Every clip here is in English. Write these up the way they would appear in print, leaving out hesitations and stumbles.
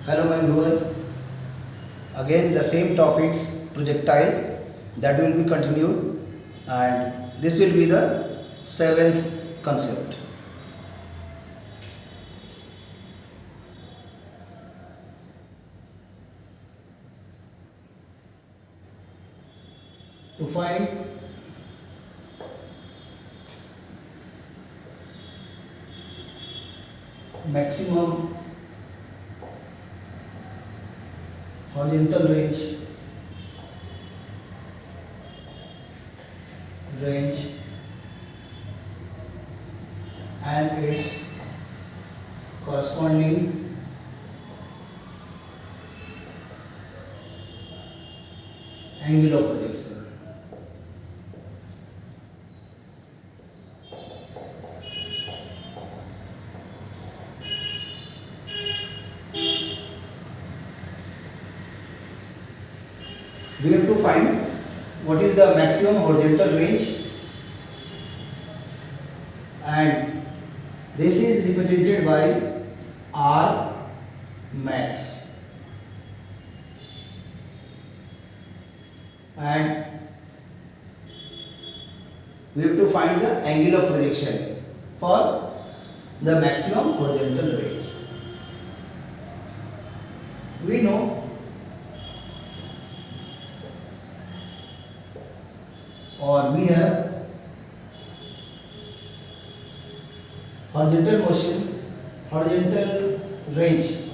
Hello my viewer, again the same topics projectile that will be continued, and this will be the seventh concept. To find maximum horizontal range and its corresponding angle of projection. We have to find what is the maximum horizontal range, and this is represented by R max, and we have to find the angle of projection for the maximum horizontal range. We know or we have horizontal motion, horizontal range,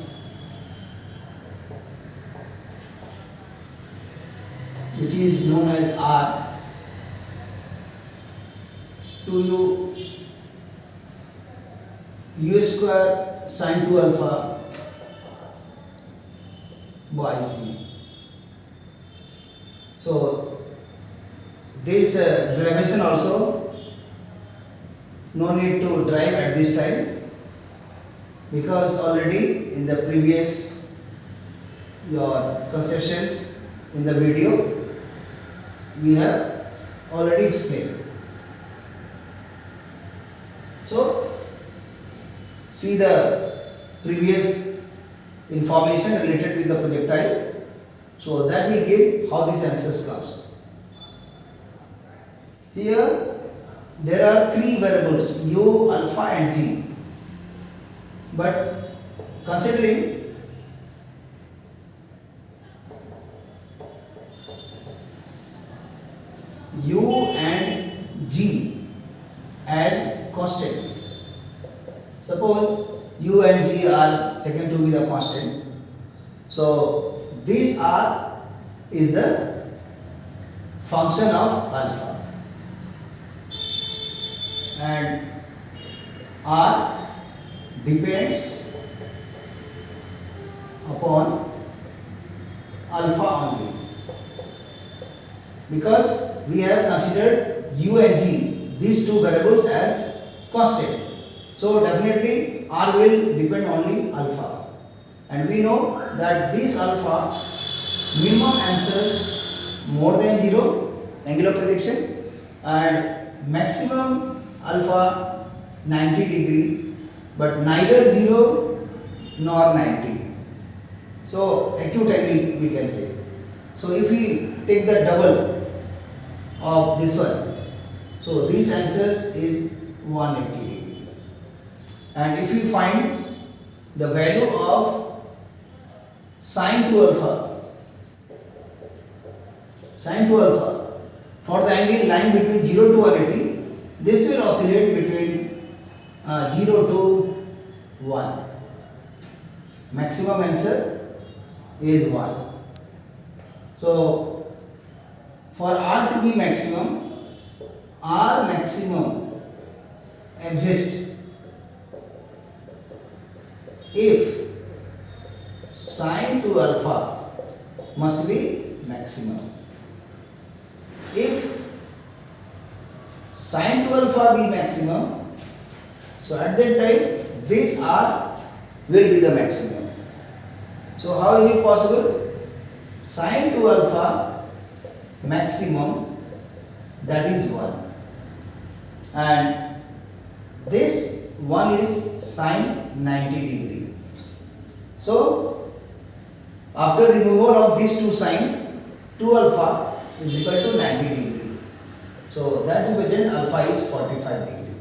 which is known as R, 2u u square sin 2 alpha by t. So this derivation also no need to drive at this time, because already in the previous your conceptions in the video we have already explained. So see the previous information related with the projectile, so that will give how this answers comes. Here there are three variables u, alpha and g, but considering u and g as constant, suppose u and g are taken to be the constant, so this r is the function of alpha, and R depends upon alpha only, because we have considered u and g, these two variables, as constant. So definitely R will depend only alpha, and we know that this alpha minimum answers more than 0 angle of projection, and maximum alpha 90 degree, but neither 0 nor 90. So acute angle we can say. So if we take the double of this one, so this answers is 180 degree. And if we find the value of sin 2 alpha, for the angle lying between 0 to 180, this will oscillate between 0 to 1. Maximum answer is 1. So for R to be maximum, R maximum exists if sin 2 alpha must be maximum. If sin 2 alpha be maximum, so at that time this R will be the maximum. So how is it possible? Sin 2 alpha maximum, that is 1, and this one is sine 90 degree. So After removal of these two sign, 2 alpha is equal to 90 degree. So that represent alpha is 45 degree.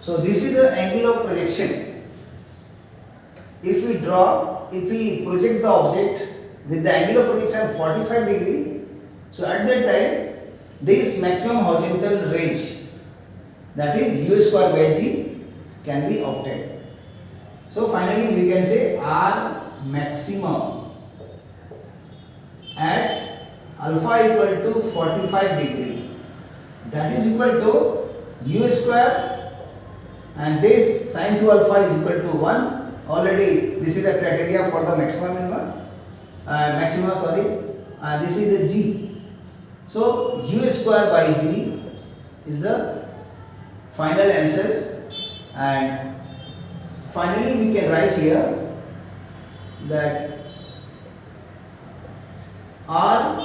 So this is the angle of projection. If we project the object with the angle of projection 45 degree, so at that time this maximum horizontal range, that is u square by g, can be obtained. So finally we can say R maximum at alpha equal to 45 degree, that is equal to u square, and this sin 2 alpha is equal to 1. Already this is the criteria for the maxima, this is the g. So u square by g is the final answers, and finally we can write here that R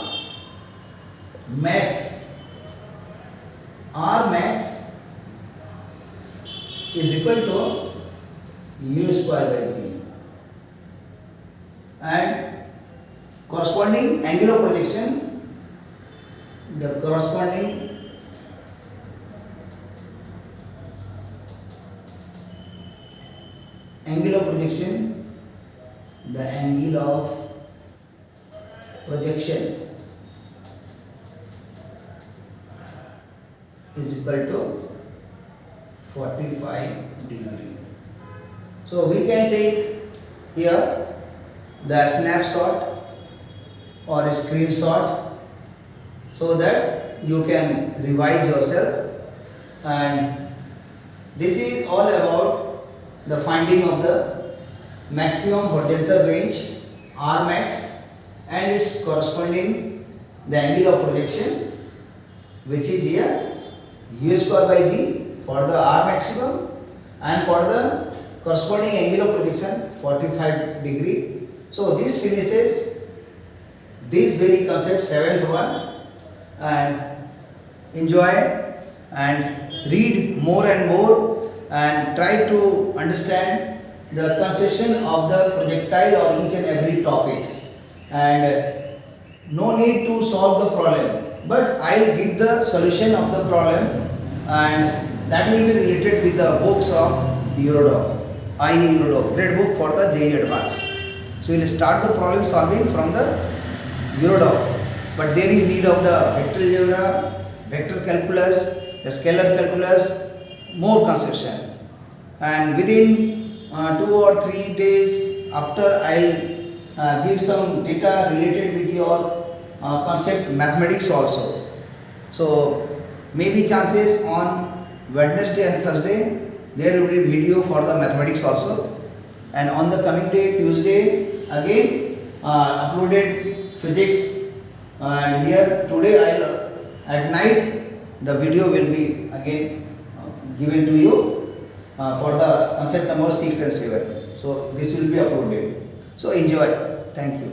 max is equal to u square by g, and corresponding angle of projection, the corresponding angle of projection, the angle of projection is equal to 45 degree. So we can take here the snapshot or a screenshot so that you can revise yourself, and this is all about the finding of the maximum horizontal range R max and its corresponding the angle of projection, which is here u square by g for the R maximum, and for the corresponding angle of projection 45 degree. So this finishes this very concept 7th one, and enjoy and read more and more and try to understand the conception of the projectile or each and every topics, and no need to solve the problem, but I will give the solution of the problem, and that will be related with the books of Eurodoc, IE Eurodoc, great book for the JEE Advanced. So we will start the problem solving from the Eurodoc, but there is need of the vector algebra, vector calculus, the scalar calculus, more conception, and within 2 or 3 days after I will give some data related with your concept mathematics also. So maybe chances on Wednesday and Thursday there will be video for the mathematics also, and on the coming day Tuesday again uploaded physics, and here today at night the video will be again given to you for the concept number 6 and 7. So this will be uploaded. So enjoy. Thank you.